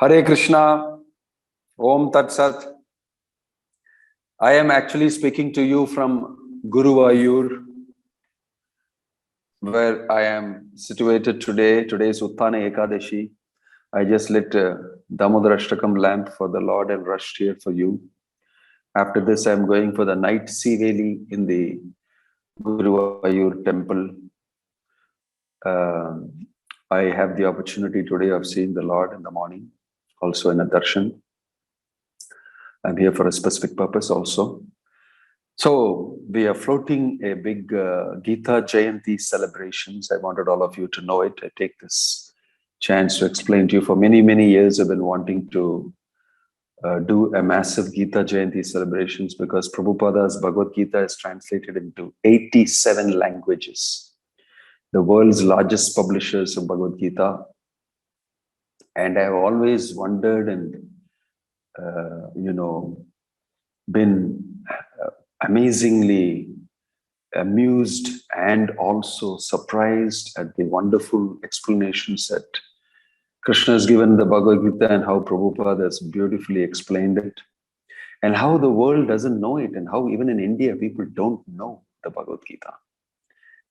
Hare Krishna, Om Tat Sat. I am actually speaking to you from Guruvayur, where I am situated today. Today is Uttana Ekadashi. I just lit a Damodarashtakam lamp for the Lord and rushed here for you. After this, I am going for the night Siveli in the Guruvayur temple. I have the opportunity today of seeing the Lord in the morning, also in a darshan. I'm here for a specific purpose also. So we are floating a big Gita Jayanti celebrations. I wanted all of you to know it. I take this chance to explain to you. For many, many years, I've been wanting to do a massive Gita Jayanti celebrations because Prabhupada's Bhagavad Gita is translated into 87 languages. The world's largest publishers of Bhagavad Gita. And I've always wondered and, been amazingly amused and also surprised at the wonderful explanations that Krishna has given the Bhagavad Gita and how Prabhupada has beautifully explained it and how the world doesn't know it and how even in India people don't know the Bhagavad Gita.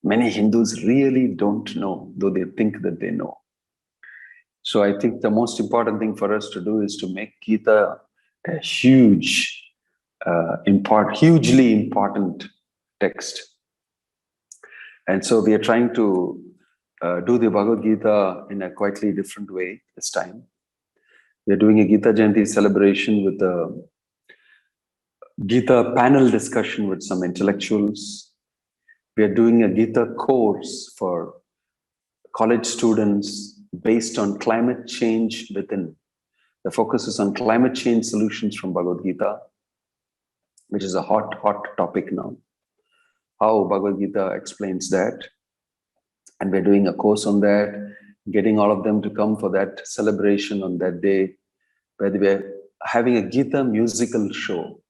Many Hindus really don't know, though they think that they know. So I think the most important thing for us to do is to make Gita a hugely important text. And so we are trying to do the Bhagavad Gita in a quietly different way this time. We are doing a Gita Jayanti celebration with a Gita panel discussion with some intellectuals. We are doing a Gita course for college students based on climate change within. The focus is on climate change solutions from Bhagavad Gita, which is a hot topic now. How Bhagavad Gita explains that. And we're doing a course on that, getting all of them to come for that celebration on that day, where we're having a Gita musical show,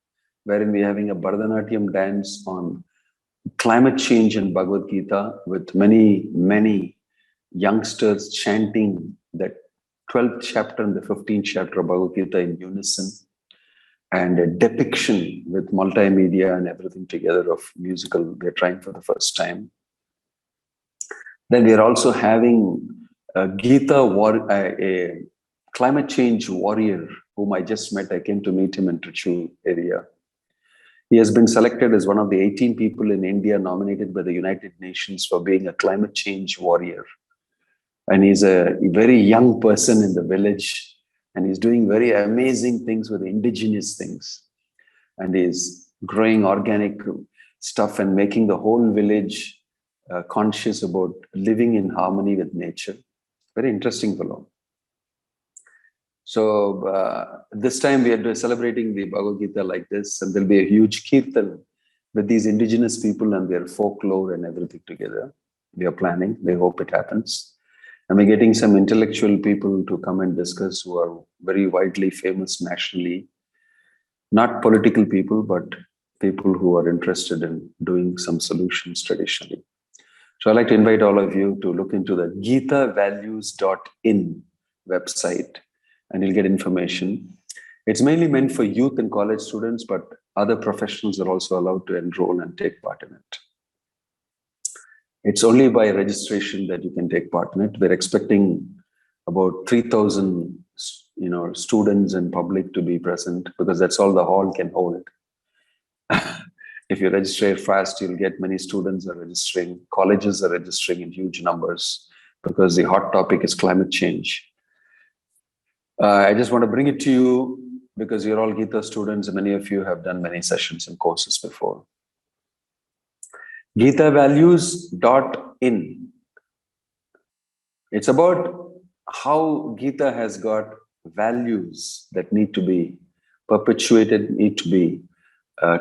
wherein we're having a Bharatanatyam dance on climate change in Bhagavad Gita with many, many youngsters chanting that 12th chapter and the 15th chapter of Bhagavad Gita in unison, and a depiction with multimedia and everything together of musical. We're trying for the first time. Then we're also having a a climate change warrior whom I just met. I came to meet him in Trichy area. He has been selected as one of the 18 people in India nominated by the United Nations for being a climate change warrior. And he's a very young person in the village, and he's doing very amazing things with indigenous things. And he's growing organic stuff and making the whole village conscious about living in harmony with nature. Very interesting fellow. So this time we are celebrating the Bhagavad Gita like this, and there'll be a huge kirtan with these indigenous people and their folklore and everything together. We are planning. We hope it happens. And we're getting some intellectual people to come and discuss who are very widely famous nationally. Not political people, but people who are interested in doing some solutions traditionally. So I'd like to invite all of you to look into the gitavalues.in website, and you'll get information. It's mainly meant for youth and college students, but other professionals are also allowed to enroll and take part in it. It's only by registration that you can take part in it. We're expecting about 3,000 students and public to be present, because that's all the hall can hold. If you register fast, you'll get many students are registering. Colleges are registering in huge numbers because the hot topic is climate change. I just want to bring it to you because you're all Gita students, and many of you have done many sessions and courses before. gitavalues.in. It's about how Gita has got values that need to be perpetuated, need to be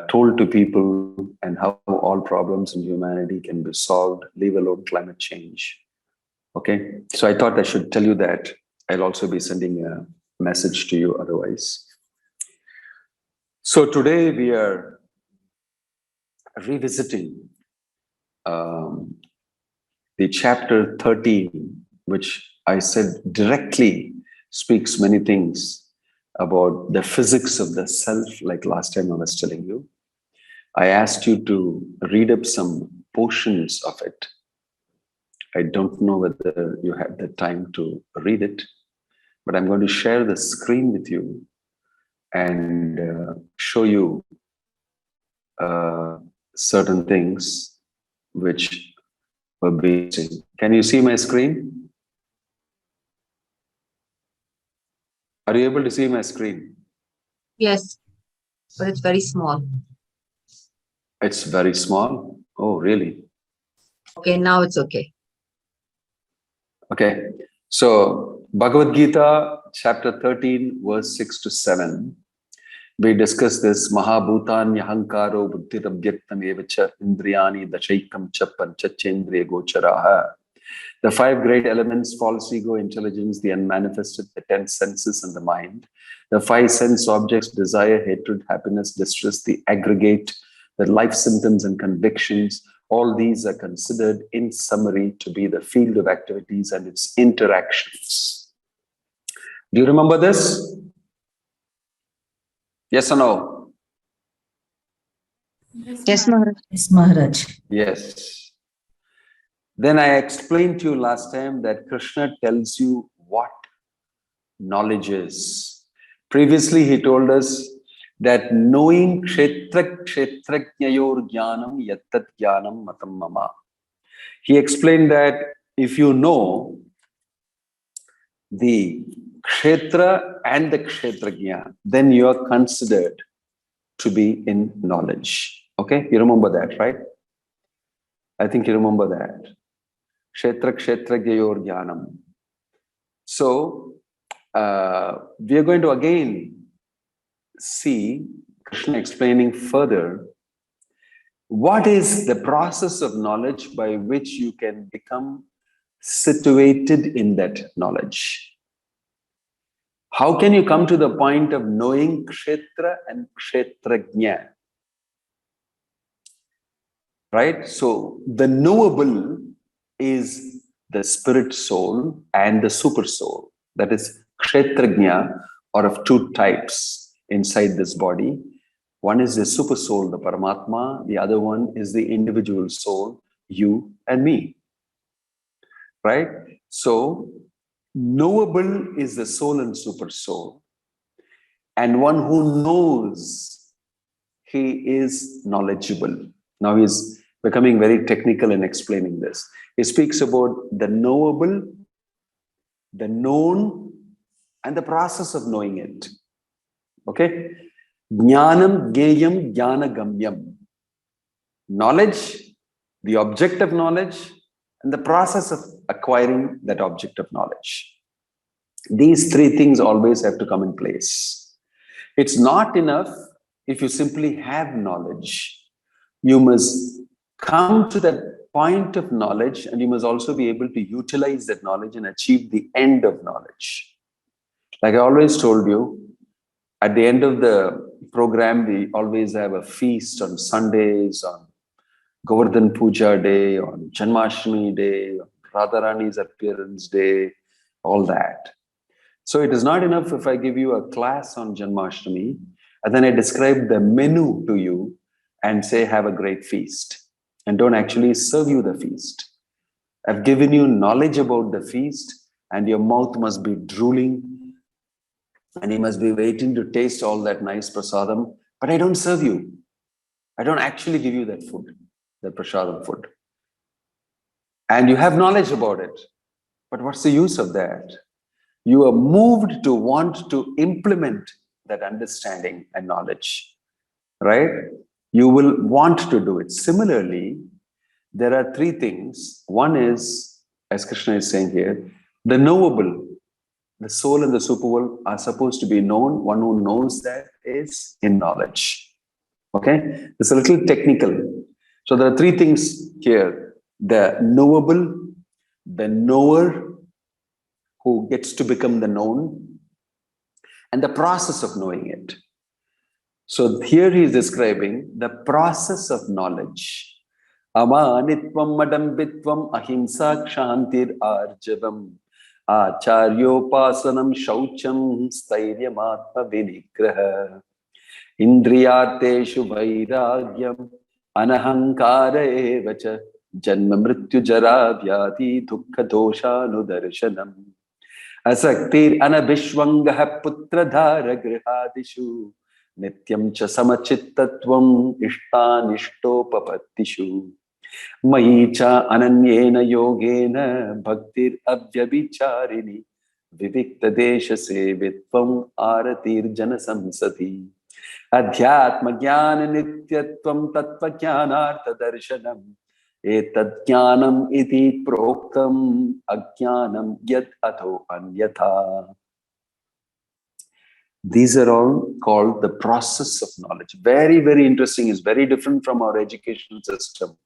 told to people, and how all problems in humanity can be solved, leave alone climate change. Okay, so I thought I should tell you that. I'll also be sending a message to you otherwise. So today we are revisiting the chapter 13, which I said directly speaks many things about the physics of the self, like last time I was telling you. I asked you to read up some portions of it. I don't know whether you had the time to read it, but I'm going to share the screen with you and show you certain things which will be interesting. Can you see my screen? Are you able to see my screen? Yes, but it's very small. It's very small. Oh, really? Okay, now it's okay. Okay. So, Bhagavad Gita, chapter 13, verse 6 to 7. We discussed this Mahabhutanya Hankaro Buddhirabhyaktam Evacha Indriyani Dashaikam Chappan Chachendriya Gocharaha. The 5 great elements: false ego, intelligence, the unmanifested, the 10 senses, and the mind. The 5 sense objects: desire, hatred, happiness, distress, the aggregate, the life symptoms and convictions. All these are considered in summary to be the field of activities and its interactions. Do you remember this? Yes or no? Yes, Maharaj. Yes, Maharaj. Yes. Then I explained to you last time that Krishna tells you what knowledge is. Previously, he told us that knowing kshetra kshetrajnayor jnanam yattat jnanam matam mama. He explained that if you know the kshetra and the kshetrajna, then you are considered to be in knowledge. Okay, you remember that, right? I think you remember that. Kshetra kshetrajnayor jnanam. So, we are going to again see Krishna explaining further what is the process of knowledge by which you can become situated in that knowledge. How can you come to the point of knowing kshetra and kshetrajna? Right? So the knowable is the spirit soul and the super soul. That is kshetrajna, or of 2 types inside this body. One is the super soul, the Paramatma. The other one is the individual soul, you and me. Right? So, knowable is the soul and super soul. And one who knows, he is knowledgeable. Now he's becoming very technical in explaining this. He speaks about the knowable, the known, and the process of knowing it. Okay? Jnanam Geyam Jnana Gamyam. Knowledge, the object of knowledge, and the process of acquiring that object of knowledge. These 3 things always have to come in place. It's not enough if you simply have knowledge. You must come to that point of knowledge, and you must also be able to utilize that knowledge and achieve the end of knowledge. Like I always told you, at the end of the program, we always have a feast on Sundays, on Govardhan Puja Day, on Janmashtami Day, on Radharani's appearance day, all that. So it is not enough if I give you a class on Janmashtami and then I describe the menu to you and say, have a great feast, and don't actually serve you the feast. I've given you knowledge about the feast, and your mouth must be drooling and you must be waiting to taste all that nice prasadam, but I don't serve you. I don't actually give you that food, that prasadam food. And you have knowledge about it, but what's the use of that? You are moved to want to implement that understanding and knowledge, right? You will want to do it. Similarly, there are 3 things. One is, as Krishna is saying here, the knowable. The soul and the super soul are supposed to be known. One who knows that is in knowledge. Okay? It's a little technical. So there are 3 things here. The knowable, the knower who gets to become the known, and the process of knowing it. So here he is describing the process of knowledge. Amanitvam madambitvam ahimsa kshantir arjavam Acharyopasanam shaucham stairyam vinigraha. Indriyarteshu vairagyam anahankara evacha janma mrityu jara vyati dukkha dosha nudarshanam. Asaktir anabhishwangaha putradhara grihadishu nityam cha samachittatvam ishtanishtopapatishu mahi cha ananyena yogena bhaktir avyabhicharini vivikta desha sevitvam aratir jana samsati adhyatma jnana nityatvam tattva jnanartha darshanam etad jnanam iti proktam ajnanam yat atho anyatha. These are all called the process of knowledge. Very, very interesting. It's very different from our educational system.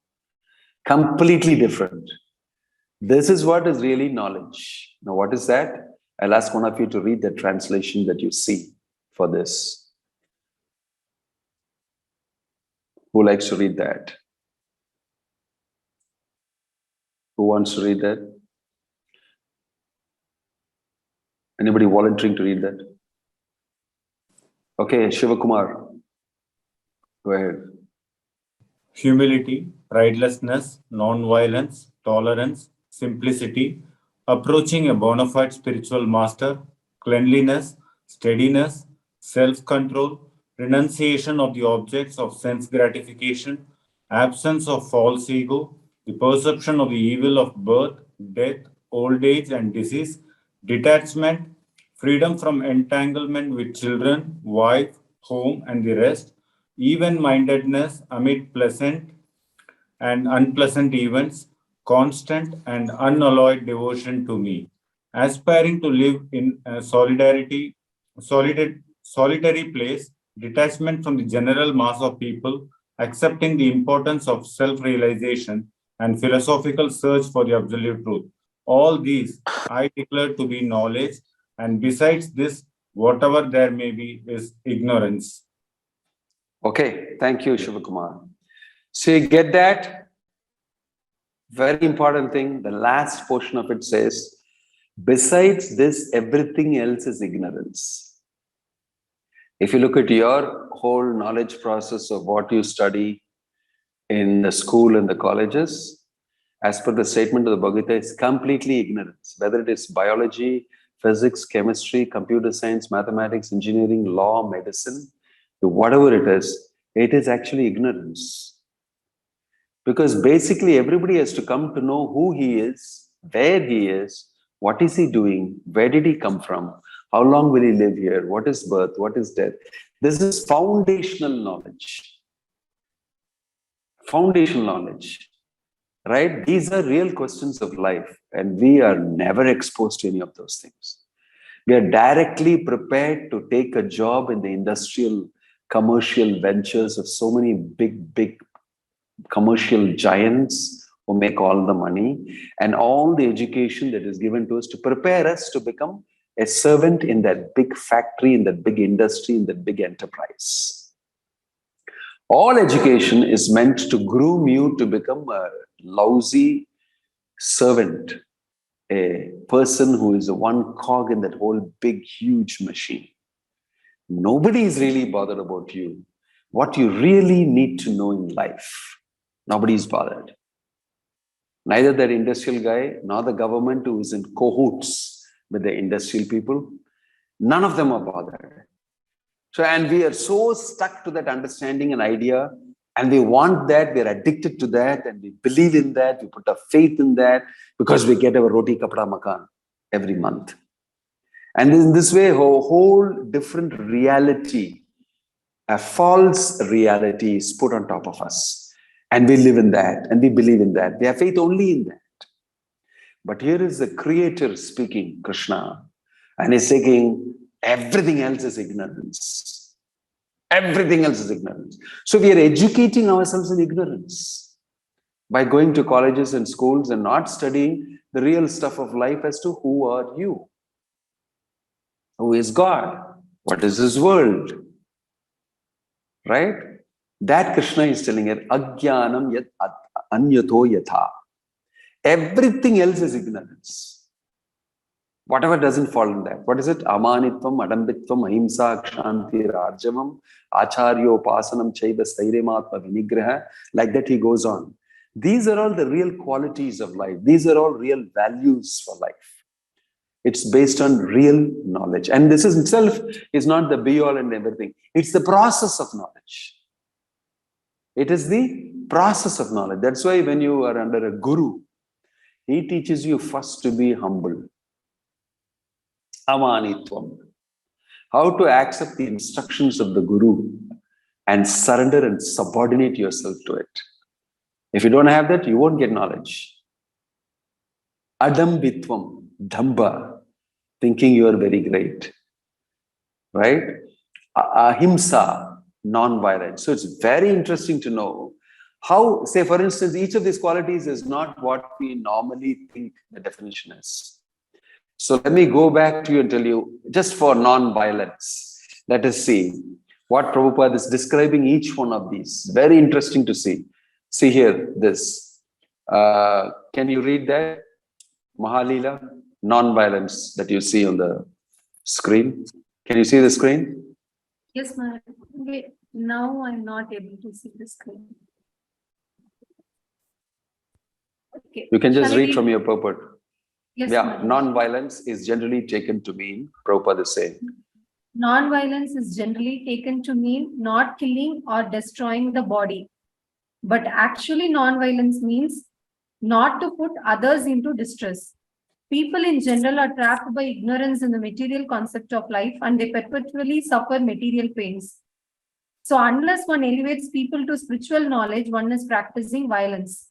Completely different. This is what is really knowledge. Now, what is that? I'll ask one of you to read the translation that you see for this. Who likes to read that? Who wants to read that? Anybody volunteering to read that? Okay, Shivakumar. Go ahead. Humility, pridelessness, non-violence, tolerance, simplicity, approaching a bona fide spiritual master, cleanliness, steadiness, self-control, renunciation of the objects of sense gratification, absence of false ego, the perception of the evil of birth, death, old age and disease, detachment, freedom from entanglement with children, wife, home and the rest, even-mindedness amid pleasant and unpleasant events, constant and unalloyed devotion to me, aspiring to live in a solitary place, detachment from the general mass of people, accepting the importance of self-realization and philosophical search for the absolute truth. All these I declare to be knowledge, and besides this, whatever there may be is ignorance. Okay, thank you, Shivakumar. So you get that? Very important thing. The last portion of it says, besides this, everything else is ignorance. If you look at your whole knowledge process of what you study in the school and the colleges, as per the statement of the Bhagavad Gita, it's completely ignorance. Whether it is biology, physics, chemistry, computer science, mathematics, engineering, law, medicine, whatever it is actually ignorance. Because basically everybody has to come to know who he is, where he is, what is he doing, where did he come from, how long will he live here, what is birth, what is death. This is foundational knowledge. Foundational knowledge, right? These are real questions of life, and we are never exposed to any of those things. We are directly prepared to take a job in the industrial, commercial ventures of so many big commercial giants who make all the money, and all the education that is given to us to prepare us to become a servant in that big factory, in that big industry, in that big enterprise. All education is meant to groom you to become a lousy servant, a person who is a one cog in that whole big, huge machine. Nobody is really bothered about you. What you really need to know in life, nobody is bothered. Neither that industrial guy, nor the government who is in cahoots with the industrial people. None of them are bothered. So, and we are so stuck to that understanding and idea, and we want that, we're addicted to that, and we believe in that, we put our faith in that, because we get our roti, kapda, makan every month. And in this way, a whole different reality, a false reality is put on top of us. And we live in that, and we believe in that. We have faith only in that. But here is the Creator speaking, Krishna, and he's saying, everything else is ignorance. Everything else is ignorance. So we are educating ourselves in ignorance by going to colleges and schools and not studying the real stuff of life as to who are you? Who is God? What is this world? Right? That Krishna is telling it, Ajnanam yat anyato yatha. Everything else is ignorance. Whatever doesn't fall in that. What is it? Amanitvam, adambitvam, ahimsa, kshanti, rajamam, acharyo, pasanam, chaiva, stairematma, vinigraha. Like that he goes on. These are all the real qualities of life. These are all real values for life. It's based on real knowledge. And this is itself is not the be-all and everything. It's the process of knowledge. It is the process of knowledge. That's why when you are under a guru, he teaches you first to be humble. Amanitvam. How to accept the instructions of the guru and surrender and subordinate yourself to it. If you don't have that, you won't get knowledge. Adambitvam, dhamba, thinking you are very great. Right? Ahimsa, non-violence. So it's very interesting to know how, say for instance, each of these qualities is not what we normally think the definition is. So let me go back to you and tell you, just for non-violence, let us see what Prabhupada is describing each one of these. Very interesting to see. See here, this. Can you read that? Mahalila, non-violence that you see on the screen. Can you see the screen? Yes, Maharaj. Okay, now I'm not able to see the screen. Okay. You can just Shall I read from your purport. Yes, Yeah, Maharaj. non-violence is generally taken to mean, Prabhupada is saying. Non-violence is generally taken to mean not killing or destroying the body. But actually, non-violence means not to put others into distress. People in general are trapped by ignorance in the material concept of life and they perpetually suffer material pains. So unless one elevates people to spiritual knowledge, one is practicing violence.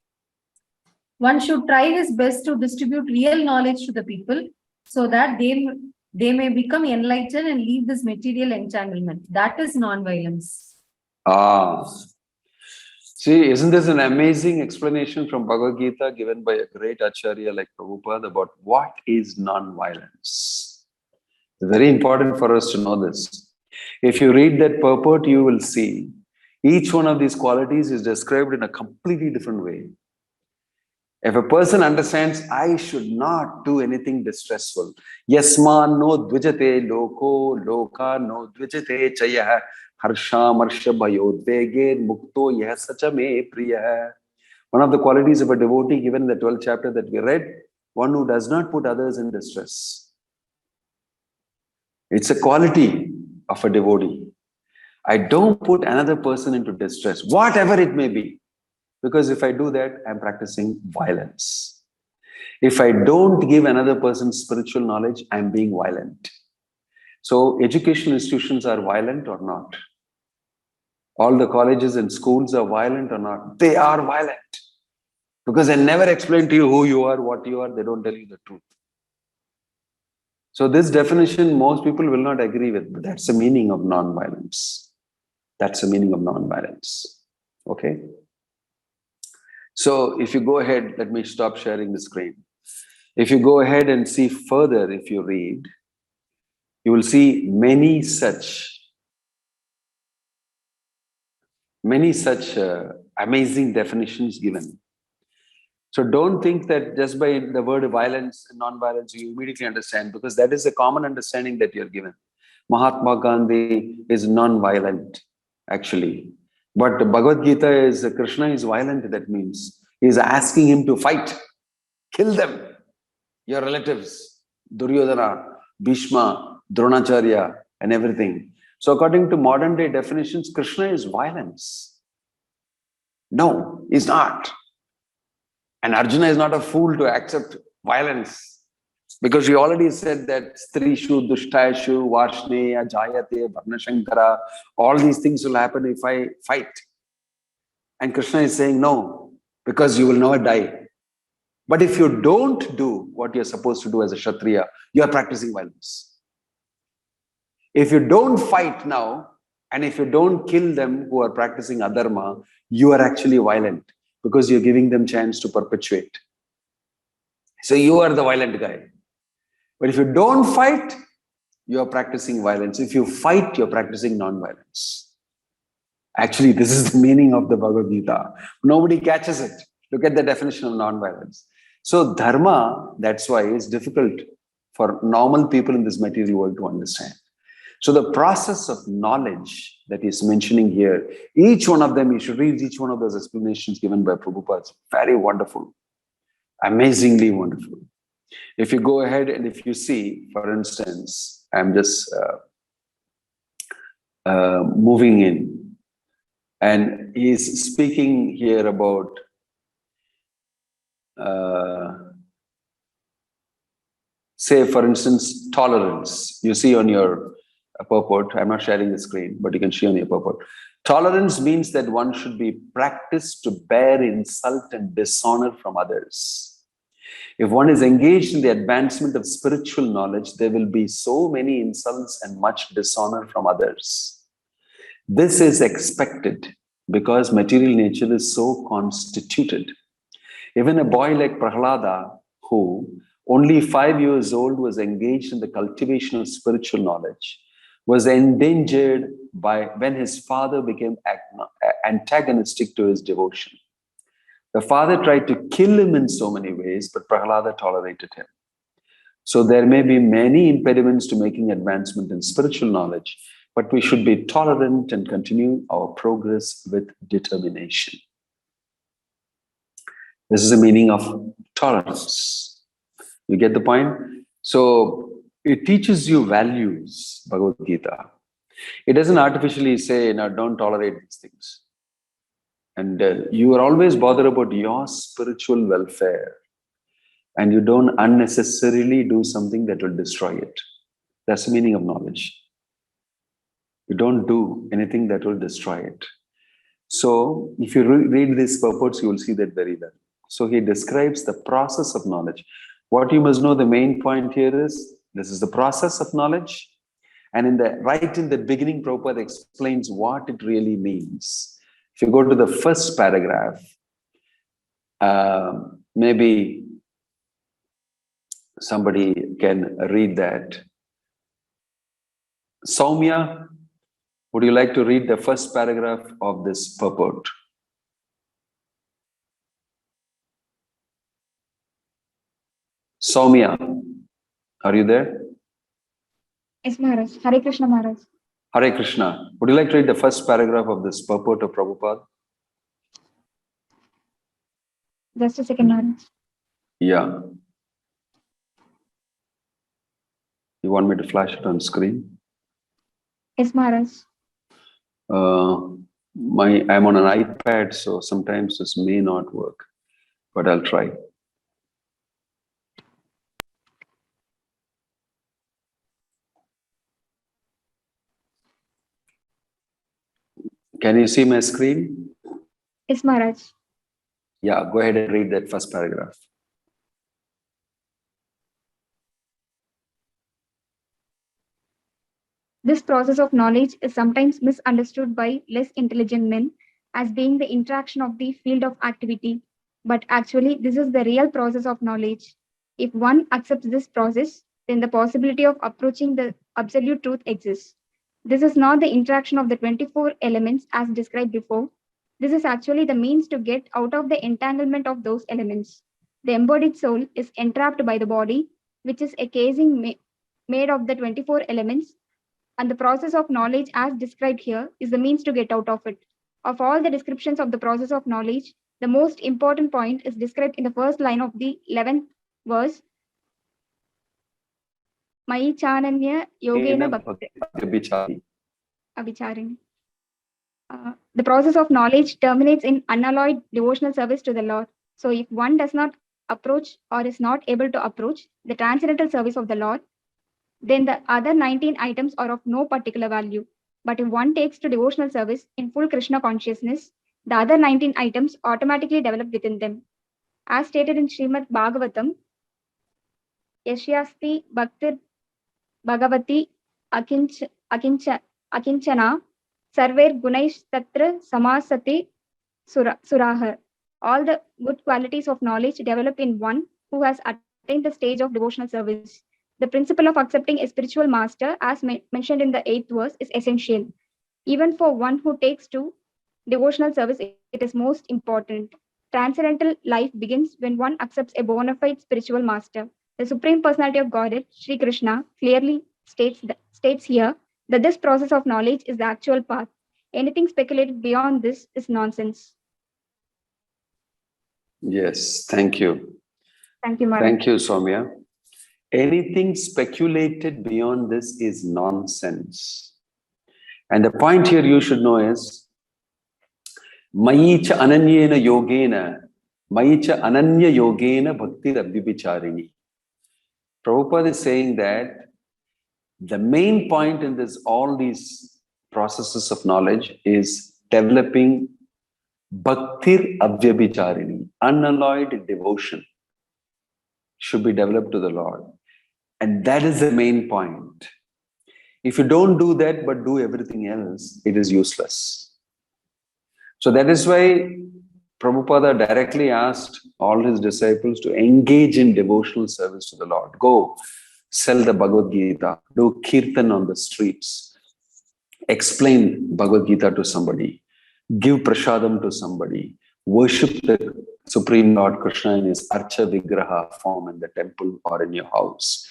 One should try his best to distribute real knowledge to the people so that they may become enlightened and leave this material entanglement. That is non-violence. See, isn't this an amazing explanation from Bhagavad Gita given by a great Acharya like Prabhupada about what is non-violence? It's very important for us to know this. If you read that purport, you will see each one of these qualities is described in a completely different way. If a person understands, I should not do anything distressful. Yasman no dvijate loko, loka no dvijate chaya, harsha marsha bhayodvege mukto yah sacha me priya. One of the qualities of a devotee given in the 12th chapter that we read, one who does not put others in distress. It's a quality of a devotee. I don't put another person into distress, whatever it may be. Because if I do that, I'm practicing violence. If I don't give another person spiritual knowledge, I'm being violent. So educational institutions are violent or not? All the colleges and schools are violent or not? They are violent. Because they never explain to you who you are, what you are. They don't tell you the truth. So this definition, most people will not agree with. But that's the meaning of non-violence. That's the meaning of non-violence. Okay? So if you go ahead, let me stop sharing the screen. If you go ahead and see further, if you read, you will see many such amazing definitions given. So don't think that just by the word violence and non-violence, you immediately understand, because that is a common understanding that you're given. Mahatma Gandhi is non-violent, actually. But Bhagavad Gita is, Krishna is violent, that means he is asking him to fight, kill them, your relatives, Duryodhana, Bhishma, Dronacharya, and everything. So according to modern day definitions, Krishna is violence. No, he's not. And Arjuna is not a fool to accept violence. Because we already said that Strishu, Dushtayashu, Varshneya, Jayate, Varnashankara, all these things will happen if I fight. And Krishna is saying no, because you will never die. But if you don't do what you're supposed to do as a Kshatriya, you are practicing violence. If you don't fight now, and if you don't kill them who are practicing adharma, you are actually violent, because you're giving them chance to perpetuate. So you are the violent guy. But if you don't fight, you are practicing violence. If you fight, you're practicing non-violence. Actually, this is the meaning of the Bhagavad Gita. Nobody catches it. Look at the definition of non-violence. So dharma, that's why it's difficult for normal people in this material world to understand. So the process of knowledge that he's mentioning here, each one of them, you should read each one of those explanations given by Prabhupada. It's very wonderful, amazingly wonderful. If you go ahead and if you see, for instance, I'm just moving in, and he's speaking here about say, for instance, tolerance. You see on your purport, I'm not sharing the screen, but you can see on your purport. Tolerance means that one should be practiced to bear insult and dishonor from others. If one is engaged in the advancement of spiritual knowledge, there will be so many insults and much dishonor from others. This is expected because material nature is so constituted. Even a boy like Prahlada, who only 5 years old was engaged in the cultivation of spiritual knowledge, was endangered by when his father became antagonistic to his devotion. The father tried to kill him in so many ways, but Prahlada tolerated him. So there may be many impediments to making advancement in spiritual knowledge, but we should be tolerant and continue our progress with determination. This is the meaning of tolerance. You get the point? So it teaches you values, Bhagavad Gita. It doesn't artificially say, now don't tolerate these things. And you are always bothered about your spiritual welfare. And you don't unnecessarily do something that will destroy it. That's the meaning of knowledge. You don't do anything that will destroy it. So if you read these purports, you will see that very well. So he describes the process of knowledge. What you must know, the main point here is, this is the process of knowledge. And right in the beginning, Prabhupada explains what it really means. If you go to the first paragraph, maybe somebody can read that. Soumya, would you like to read the first paragraph of this purport? Soumya, are you there? Yes, Maharaj. Hare Krishna, Maharaj. Hare Krishna. Would you like to read the first paragraph of this purport of Prabhupada? Just a second, Maharaj. Yeah. You want me to flash it on screen? Yes, Maharaj. I'm on an iPad, so sometimes this may not work, but I'll try. Can you see my screen? Yes, Maharaj. Yeah, go ahead and read that first paragraph. This process of knowledge is sometimes misunderstood by less intelligent men as being the interaction of the field of activity. But actually, this is the real process of knowledge. If one accepts this process, then the possibility of approaching the absolute truth exists. This is not the interaction of the 24 elements as described before. This is actually the means to get out of the entanglement of those elements. The embodied soul is entrapped by the body, which is a casing made of the 24 elements, and the process of knowledge as described here is the means to get out of it. Of all the descriptions of the process of knowledge, the most important point is described in the first line of the 11th verse. Mai chananya yogena bhakti abhicharini. The process of knowledge terminates in unalloyed devotional service to the Lord. So if one does not approach or is not able to approach the transcendental service of the Lord, then the other 19 items are of no particular value. But if one takes to devotional service in full Krishna consciousness, the other 19 items automatically develop within them. As stated in Srimad Bhagavatam, Yashyasti Bhaktir Bhagavati Akinchana Sarver Gunaish Tatra Samasati Surahar. All the good qualities of knowledge develop in one who has attained the stage of devotional service. The principle of accepting a spiritual master, as mentioned in the 8th verse, is essential. Even for one who takes to devotional service, it is most important. Transcendental life begins when one accepts a bona fide spiritual master. The Supreme Personality of Godhead, Sri Krishna, clearly states here that this process of knowledge is the actual path. Anything speculated beyond this is nonsense. Yes, thank you. Thank you, Maharaj. Thank you, Soumya. Anything speculated beyond this is nonsense. And the point here you should know is, Mayicha ananyena yogena, Mayicha ananya yogena bhakti abhibicharini. Prabhupada is saying that the main point in this, all these processes of knowledge, is developing bhaktir avyabhicharini, unalloyed devotion should be developed to the Lord. And that is the main point. If you don't do that but do everything else, it is useless. So that is why Prabhupada directly asked all his disciples to engage in devotional service to the Lord. Go sell the Bhagavad Gita, do kirtan on the streets, explain Bhagavad Gita to somebody, give prasadam to somebody, worship the Supreme Lord Krishna in his Archa Vigraha form in the temple or in your house.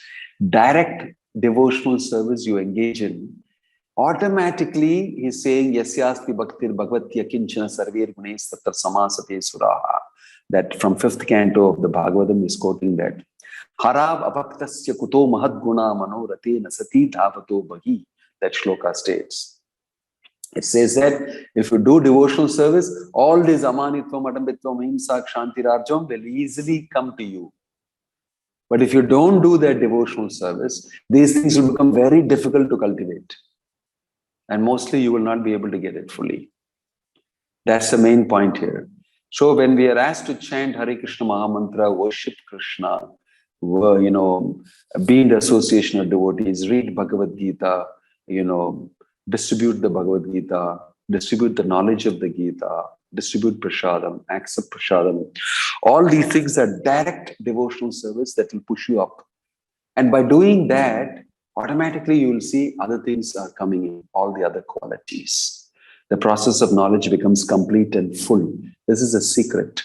Direct devotional service you engage in, automatically he's saying, Yasyasti Bhaktir Bhagavatya Kinchana Sarver Gunes Tatra Samasate Suraha. That from 5th canto of the Bhagavatam is quoting that. Harav Abhaktasya Kuto Mahadguna Manorate Nasati Dhavato Bhagi. That shloka states. It says that if you do devotional service, all these amanitvam, adambitvam, ahimsa, kshantirarjam will easily come to you. But if you don't do that devotional service, these things will become very difficult to cultivate. And mostly you will not be able to get it fully. That's the main point here. So when we are asked to chant Hare Krishna Mahamantra, worship Krishna, be in the association of devotees, read Bhagavad Gita, distribute the Bhagavad Gita, distribute the knowledge of the Gita, distribute prasadam, accept prasadam. All these things are direct devotional service that will push you up. And by doing that, automatically you will see other things are coming in, all the other qualities. The process of knowledge becomes complete and full. This is a secret.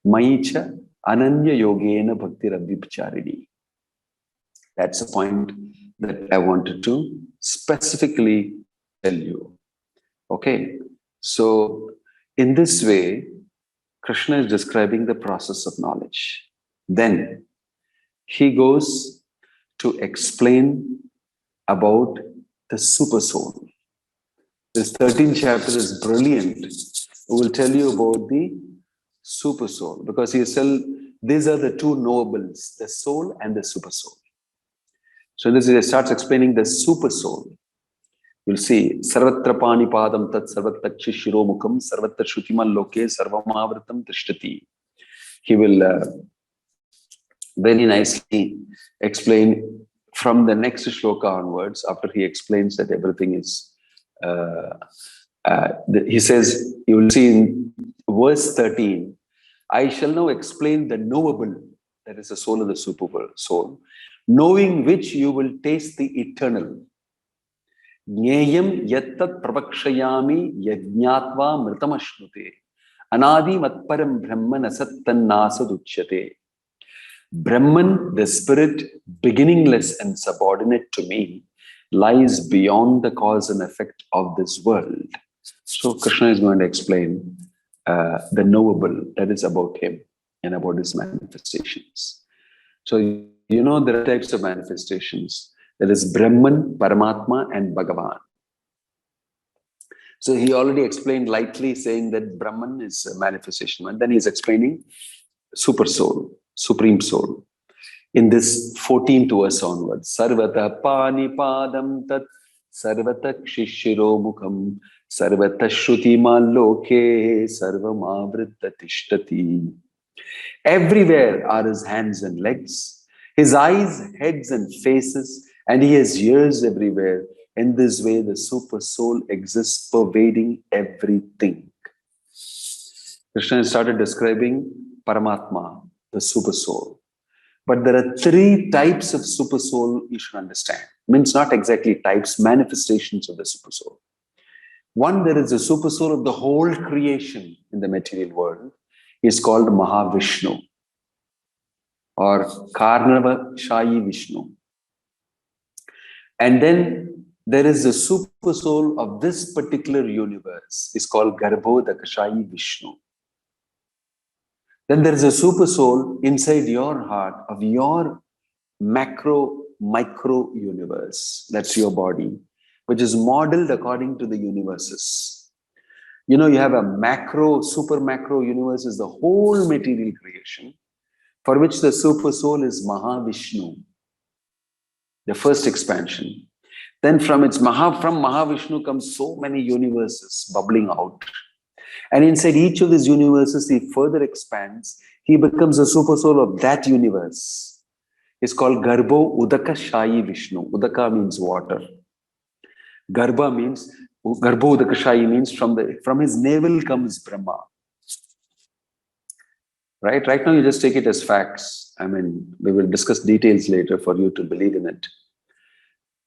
Mayicha ananya yogena bhakti abhicharini. That's the point that I wanted to specifically tell you. Okay, so in this way, Krishna is describing the process of knowledge. Then he goes to explain about the super soul. This 13th chapter is brilliant. It will tell you about the super soul, because these are the two nobles, the soul and the super soul. So this he starts explaining the super soul. You'll see, Sarvatra Pani Padam Tat Sarvatra Shiro Mukham Sarvatra Shutimal Loke Sarvamavritam Tishtati. He will very nicely explain from the next shloka onwards, after he explains that everything is, he says, you will see in verse 13, I shall now explain the knowable, that is the soul of the super soul, knowing which you will taste the eternal. Jneyam yattat prabhakshayami yajñatva mritamashnute anadi matparam brahman asattannasad uchyate. Brahman, the spirit, beginningless and subordinate to me, lies beyond the cause and effect of this world. So Krishna is going to explain the knowable, that is about him and about his manifestations. So there are types of manifestations. There is Brahman, Paramatma and Bhagavan. So he already explained lightly, saying that Brahman is a manifestation. And then he's explaining super soul, supreme soul. In this 14th verse onwards, Sarvata Pani Padam Tat Sarvata Kshishiro Mukham Sarvata Shrutima Loke Sarvamavrita Tishtati. Everywhere are his hands and legs, his eyes, heads and faces, and he has ears everywhere. In this way, the super soul exists, pervading everything. Krishna started describing Paramatma, the super soul. But there are 3 types of super soul you should understand. Means not exactly types, manifestations of the super soul. One, there is a super soul of the whole creation in the material world. He is called Mahavishnu. or Karnava Shayi Vishnu. And then there is the super soul of this particular universe. It's called Garbhodaka Shayi Vishnu. Then there is a super soul inside your heart of your macro, micro universe. That's your body, which is modeled according to the universes. You know, you have a macro, super macro universe is the whole material creation, for which the super soul is Mahavishnu, the first expansion. Then from Mahavishnu comes so many universes bubbling out. And inside each of these universes, he further expands. He becomes a super soul of that universe. It's called Garbho Udaka Shayi Vishnu. Udaka means water. Garbha means, Garbho Udaka Shayi means from his navel comes Brahma. Right now you just take it as facts. I mean, we will discuss details later for you to believe in it.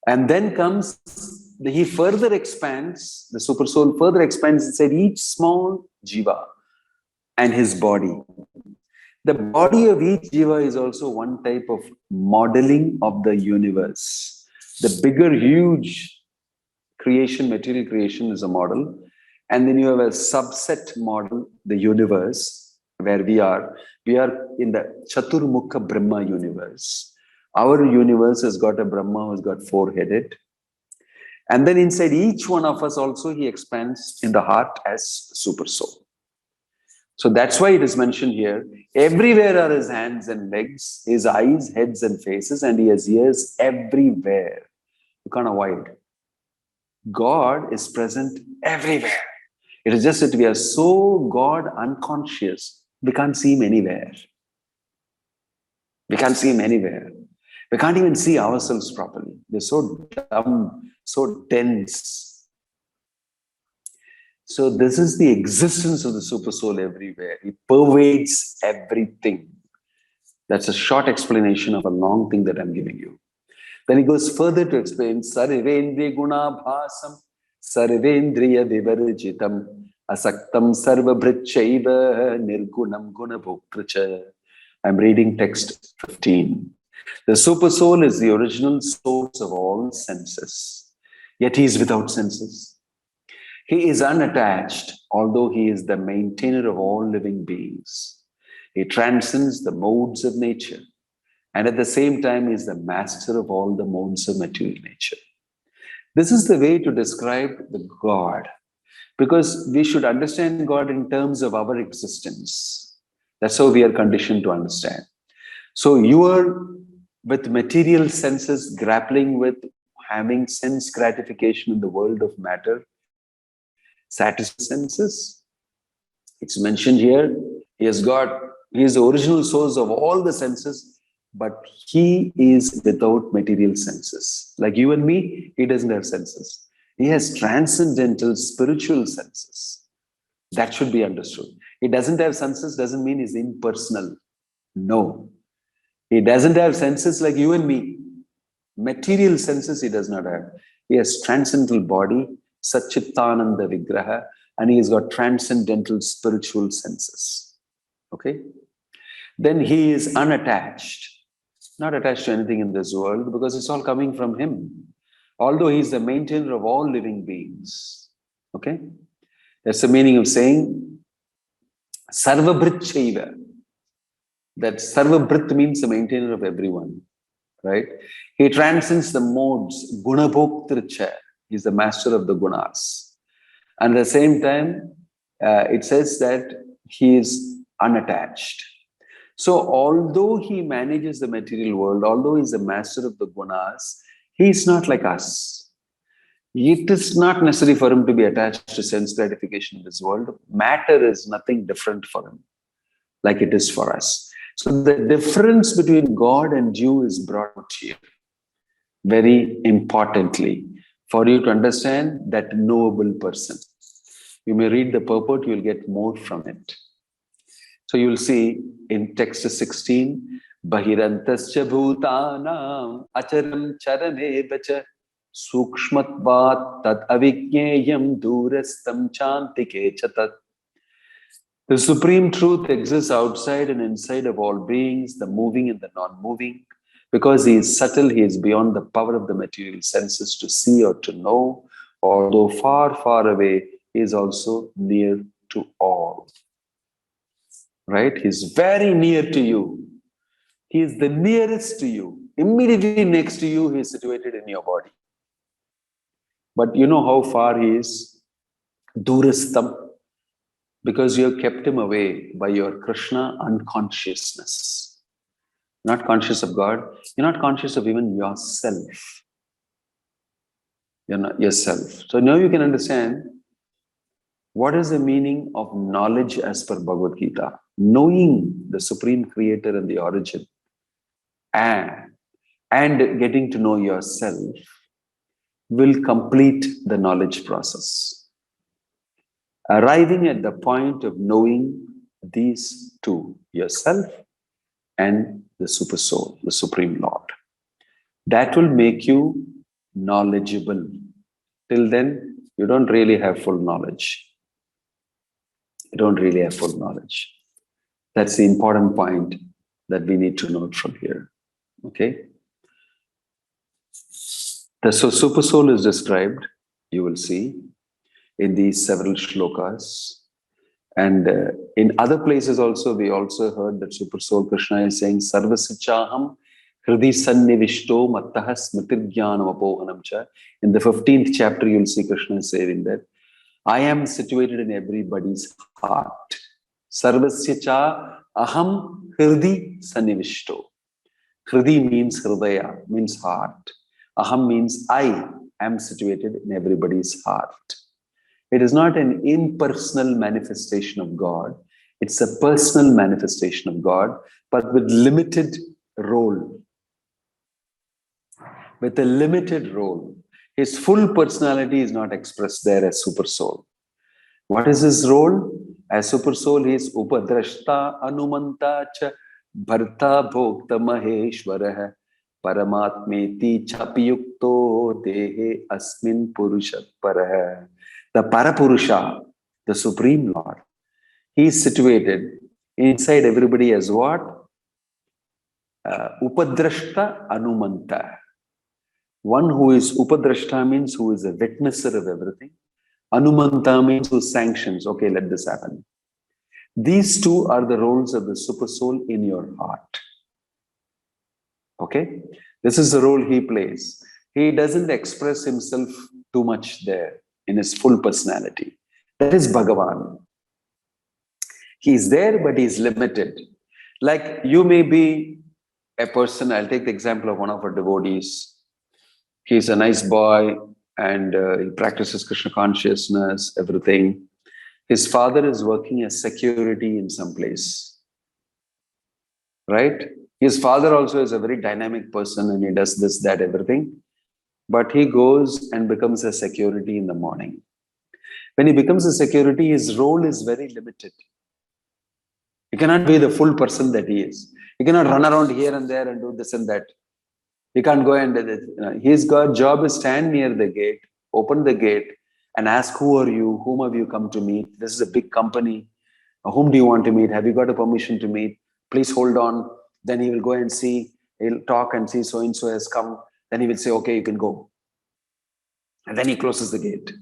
And then comes, he further expands, the super soul further expands inside each small jiva and his body. The body of each jiva is also one type of modeling of the universe. The bigger, huge creation, material creation is a model. And then you have a subset model, the universe, where we are in the Chaturmukha Brahma universe. Our universe has got a Brahma who's got four-headed. And then inside each one of us also he expands in the heart as super soul. So that's why it is mentioned here. Everywhere are his hands and legs, his eyes, heads and faces, and he has ears everywhere. You can't avoid. God is present everywhere. It is just that we are so God unconscious, we can't see him anywhere. We can't see him anywhere. We can't even see ourselves properly. We're so dumb, so dense. So this is the existence of the super soul everywhere. He pervades everything. That's a short explanation of a long thing that I'm giving you. Then he goes further to explain Sarvendriya Gunabhasam Sarvendriya Vivarjitam Asaktam Sarva Bhritchaiva Nirgunam Gunabhoktracha. I'm reading text 15. The super soul is the original source of all senses, yet he is without senses. He is unattached, although he is the maintainer of all living beings. He transcends the modes of nature, and at the same time is the master of all the modes of material nature. This is the way to describe the God, because we should understand God in terms of our existence. That's how we are conditioned to understand. So you are with material senses, grappling with having sense gratification in the world of matter, satisfying senses. It's mentioned here, he is the original source of all the senses, but he is without material senses. Like you and me, he doesn't have senses. He has transcendental spiritual senses. That should be understood. He doesn't have senses doesn't mean he's impersonal. No. He doesn't have senses like you and me. Material senses he does not have. He has transcendental body, Satchitananda Vigraha, and he has got transcendental spiritual senses. Okay? Then he is unattached. Not attached to anything in this world because it's all coming from him. Although he is the maintainer of all living beings. Okay? That's the meaning of saying Sarvabhrit Chaiva. That Sarvabhrit means the maintainer of everyone. Right? He transcends the modes. Gunabhoktracha. He's the master of the gunas. And at the same time, it says that he is unattached. So although he manages the material world, although he's the master of the gunas, he's not like us. It is not necessary for him to be attached to sense gratification in this world. Matter is nothing different for him, like it is for us. So the difference between God and you is brought out here, very importantly, for you to understand that knowable person. You may read the purport, you will get more from it. So you will see in text 16, Bahirantascha bhutanam acharam charane bacha sukshmatvat tat avigneyam durastam chantike chatat. The supreme truth exists outside and inside of all beings, the moving and the non-moving. Because he is subtle, he is beyond the power of the material senses to see or to know. Although far, far away, he is also near to all. Right? He is very near to you. He is the nearest to you. Immediately next to you, he is situated in your body. But you know how far he is? Durastam. Because you have kept him away by your Krishna unconsciousness. You're not conscious of God. You're not conscious of even yourself. You're not yourself. So now you can understand what is the meaning of knowledge as per Bhagavad Gita. Knowing the Supreme Creator and the origin and getting to know yourself will complete the knowledge process. Arriving at the point of knowing these two, yourself and the Super Soul, the Supreme Lord. That will make you knowledgeable. Till then, you don't really have full knowledge. You don't really have full knowledge. That's the important point that we need to note from here. Okay? The Super Soul is described, you will see, in these several shlokas. And in other places also, we also heard that Super Soul Krishna is saying, Sarvasichaham Hridi Sannivishto Mattaha Smitirjnanam Apohanam Cha. In the 15th chapter, you'll see Krishna saying that, I am situated in everybody's heart. Sarvasya cha aham Hridi Sannivishto. Hridi means Hridaya, means heart. Aham means I am situated in everybody's heart. It is not an impersonal manifestation of God. It's a personal manifestation of God, but with limited role. With a limited role. His full personality is not expressed there as Super Soul. What is his role? As Super Soul, he is Upadrashta Anumanta Cha Bharta Bhokta Maheshwarah Paramatmeti Chapiyukto Dehe Asmin Purushat Parah. The Parapurusha, the Supreme Lord, he is situated inside everybody as what? Upadrashta Anumanta. One who is Upadrashta means who is a witnesser of everything. Anumanta means who sanctions, okay, let this happen. These two are the roles of the Super Soul in your heart. Okay? This is the role he plays. He doesn't express himself too much there in his full personality. That is Bhagavan. He is there, but he is limited. Like you may be a person, I'll take the example of one of our devotees. He's a nice boy and he practices Krishna consciousness, everything. His father is working as security in some place. Right? His father also is a very dynamic person and he does this, that, everything. But he goes and becomes a security in the morning. When he becomes a security, his role is very limited. He cannot be the full person that he is. He cannot run around here and there and do this and that. He can't go and his job is stand near the gate, open the gate and ask, who are you? Whom have you come to meet? This is a big company. Whom do you want to meet? Have you got a permission to meet? Please hold on. Then he will go and see, he'll talk and see so-and-so has come. Then he will say, okay, you can go. And then he closes the gate.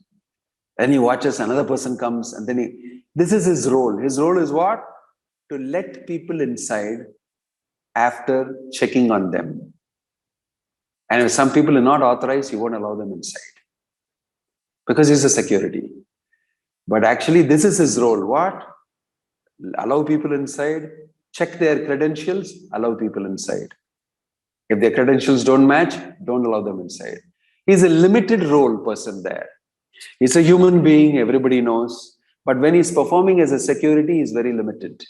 Then he watches, another person comes and then this is his role. His role is what? To let people inside after checking on them. And if some people are not authorized, he won't allow them inside. Because he's a security. But actually, this is his role. What? Allow people inside, check their credentials, allow people inside. If their credentials don't match, don't allow them inside. He's a limited role person there. He's a human being, everybody knows. But when he's performing as a security, he's very limited.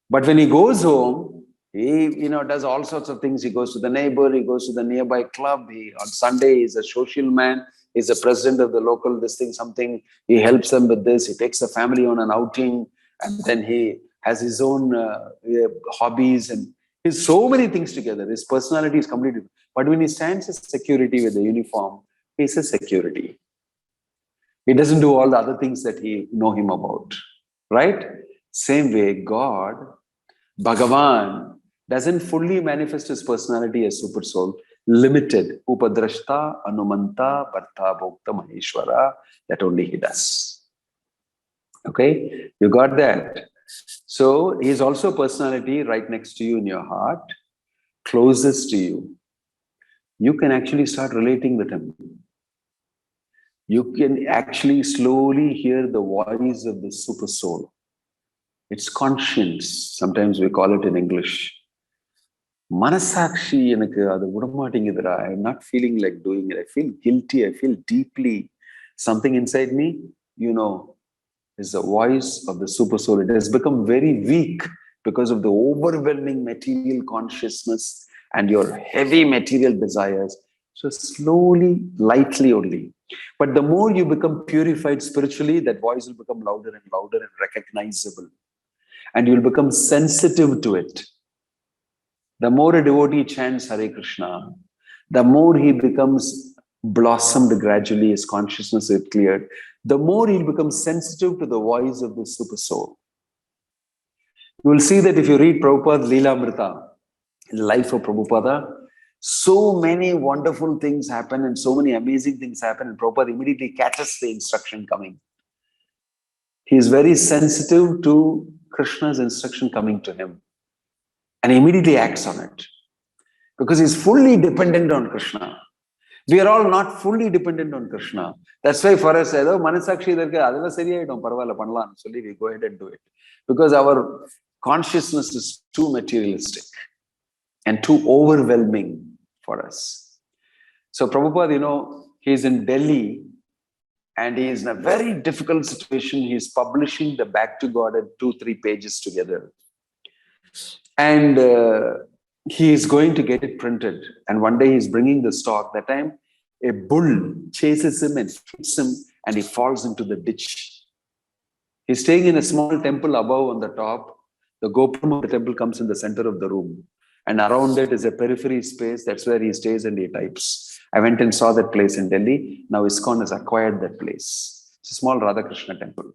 But when he goes home, he does all sorts of things. He goes to the neighbor, he goes to the nearby club. On Sunday, he's a social man. He's the president of the local something. He helps them with this. He takes the family on an outing. And then he has his own hobbies. And he's so many things together. His personality is completely. But when he stands as security with the uniform, he's a security. He doesn't do all the other things that he know him about. Right? Same way, God, Bhagavan, doesn't fully manifest his personality as super soul. Limited. Upadrashta, Anumanta, Bharta, Bhokta, Maheshwara. That only he does. Okay? You got that? So, he is also a personality right next to you in your heart, closest to you. You can actually start relating with him. You can actually slowly hear the voice of the super soul. It's conscience. Sometimes we call it in English. Manasakshi எனக்கு அது விடமாட்டேங்குதுடா. I'm not feeling like doing it. I feel guilty. I feel deeply. Something inside me, is the voice of the super soul. It has become very weak because of the overwhelming material consciousness and your heavy material desires. So slowly, lightly only. But the more you become purified spiritually, that voice will become louder and louder and recognizable. And you'll become sensitive to it. The more a devotee chants Hare Krishna, the more he becomes blossomed gradually, his consciousness is cleared, the more he'll become sensitive to the voice of the super soul. You will see that if you read Prabhupada's Leelamrita, the life of Prabhupada, so many wonderful things happen and so many amazing things happen, and Prabhupada immediately catches the instruction coming. He is very sensitive to Krishna's instruction coming to him. And he immediately acts on it. Because he's fully dependent on Krishna. We are all not fully dependent on Krishna. That's why for us, we go ahead and do it. Because our consciousness is too materialistic and too overwhelming for us. So Prabhupada, he's in Delhi and he is in a very difficult situation. He's publishing the Back to God at 2-3 pages together. And he is going to get it printed. And one day he's bringing the stock. That time, a bull chases him and hits him and he falls into the ditch. He's staying in a small temple above on the top. The gopuram of the temple comes in the center of the room. And around it is a periphery space. That's where he stays and he types. I went and saw that place in Delhi. Now ISKCON has acquired that place. It's a small Radhakrishna temple.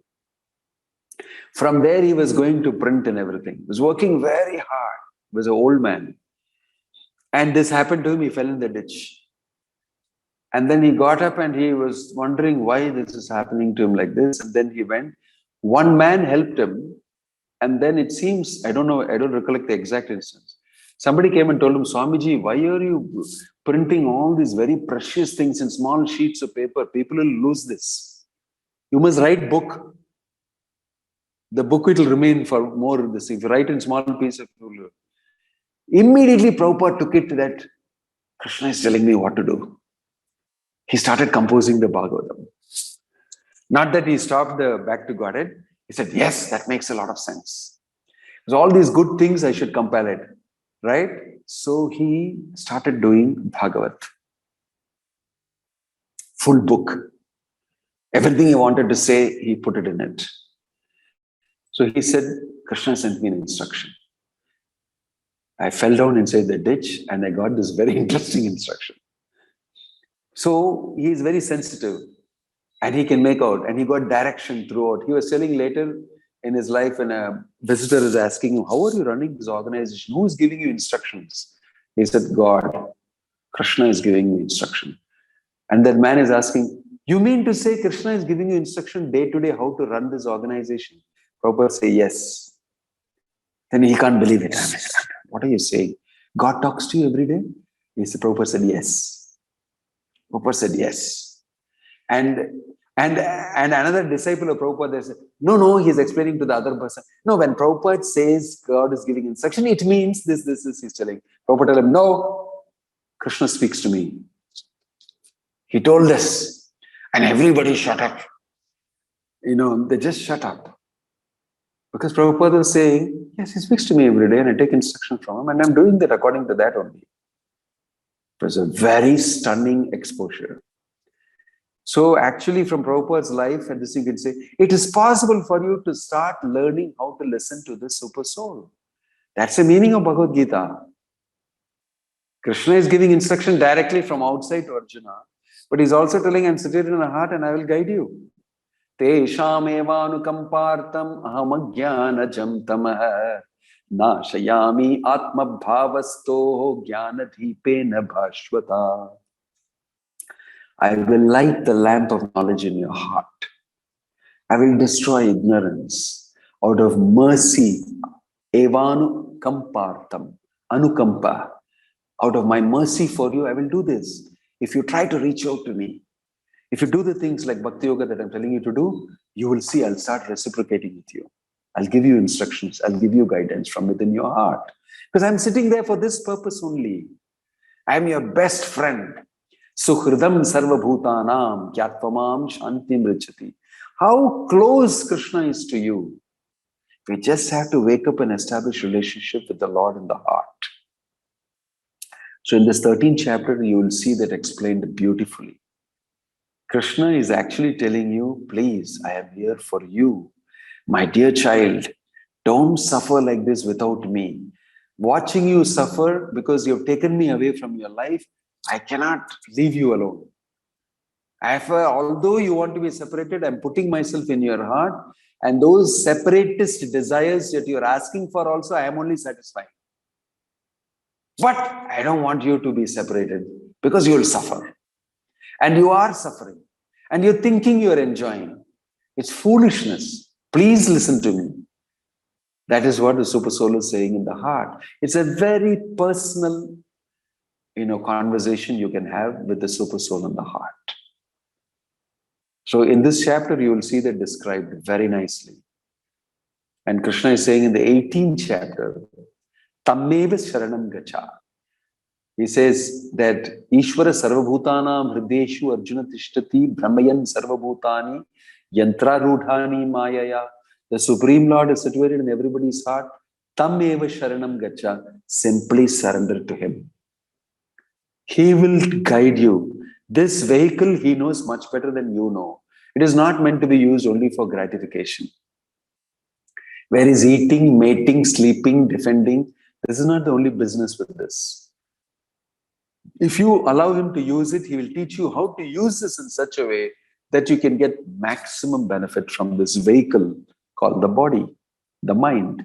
From there, he was going to print and everything. He was working very hard. He was an old man. And this happened to him. He fell in the ditch. And then he got up and he was wondering why this is happening to him like this. And then he went. One man helped him. And then it seems, I don't know, I don't recollect the exact instance. Somebody came and told him, Swamiji, why are you printing all these very precious things in small sheets of paper? People will lose this. You must write book. The book will remain for more of this. If you write in small piece of paper. Immediately Prabhupada took it that Krishna is telling me what to do. He started composing the Bhagavatam. Not that he stopped the Back to Godhead. He said, yes, that makes a lot of sense. Because all these good things I should compile it. Right? So he started doing Bhagavat. Full book. Everything he wanted to say, he put it in it. So he said, Krishna sent me an instruction. I fell down inside the ditch and I got this very interesting instruction. So he is very sensitive and he can make out and he got direction throughout. He was telling later in his life when a visitor is asking him, how are you running this organization? Who is giving you instructions? He said, God, Krishna is giving me instruction. And that man is asking, you mean to say Krishna is giving you instruction day to day how to run this organization? Prabhupada say, yes. Then he can't believe it. What are you saying? God talks to you every day? Prabhupada said, yes. Prabhupada said, yes. And another disciple of Prabhupada said, no, he's explaining to the other person. No, when Prabhupada says God is giving instruction, it means this, he's telling. Prabhupada told him, no, Krishna speaks to me. He told this. And everybody shut up. They just shut up. Because Prabhupada was saying, yes, he speaks to me every day and I take instruction from him and I'm doing that according to that only. It was a very stunning exposure. So actually from Prabhupada's life, and this you can say, it is possible for you to start learning how to listen to the super soul. That's the meaning of Bhagavad Gita. Krishna is giving instruction directly from outside to Arjuna, but he's also telling, I'm seated in the heart and I will guide you. Teshamevanukampartam ahamagyanajam tamah nashayami atmabhavasto jnanadhipena bhashvata. I will light the lamp of knowledge in your heart. I will destroy ignorance out of mercy. Evanu kampartam, anukampa. Out of my mercy for you, I will do this. If you try to reach out to me, if you do the things like Bhakti Yoga that I'm telling you to do, you will see I'll start reciprocating with you. I'll give you instructions. I'll give you guidance from within your heart. Because I'm sitting there for this purpose only. I'm your best friend. Suhridam sarvabhutanam kyatvamam shantim richati. How close Krishna is to you. We just have to wake up and establish relationship with the Lord in the heart. So in this 13th chapter, you will see that explained beautifully. Krishna is actually telling you, please, I am here for you. My dear child, don't suffer like this without me. Watching you suffer because you've taken me away from your life, I cannot leave you alone. Although you want to be separated, I'm putting myself in your heart, and those separatist desires that you're asking for also, I am only satisfying. But I don't want you to be separated because you'll suffer. And you are suffering. And you're thinking you're enjoying. It's foolishness. Please listen to me. That is what the Super Soul is saying in the heart. It's a very personal, conversation you can have with the Super Soul in the heart. So in this chapter, you will see that described very nicely. And Krishna is saying in the 18th chapter, Tammeva Sharanam Gacha. He says that Ishvara Sarvabhutanam Hrideshu Arjuna Tishtati Brahmayan Sarvabhutani Yantra Rudhani Mayaya. The Supreme Lord is situated in everybody's heart. Tammeva Sharanam Gacha. Simply surrender to Him. He will guide you. This vehicle He knows much better than you know. It is not meant to be used only for gratification. Where He's eating, mating, sleeping, defending. This is not the only business with this. If you allow Him to use it, He will teach you how to use this in such a way that you can get maximum benefit from this vehicle called the body, the mind,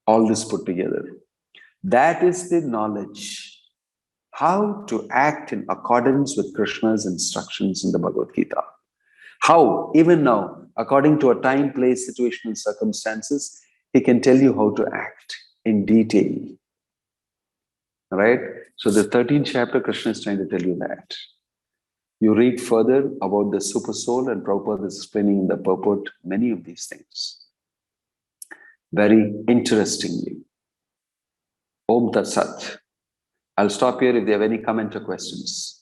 all this put together. That is the knowledge. How to act in accordance with Krishna's instructions in the Bhagavad Gita. How, even now, according to a time, place, situation, and circumstances, He can tell you how to act in detail. All right? So the 13th chapter, Krishna is trying to tell you that. You read further about the Super Soul, and Prabhupada is explaining in the purport many of these things. Very interestingly. Om Tat Sat. I'll stop here if you have any comment or questions.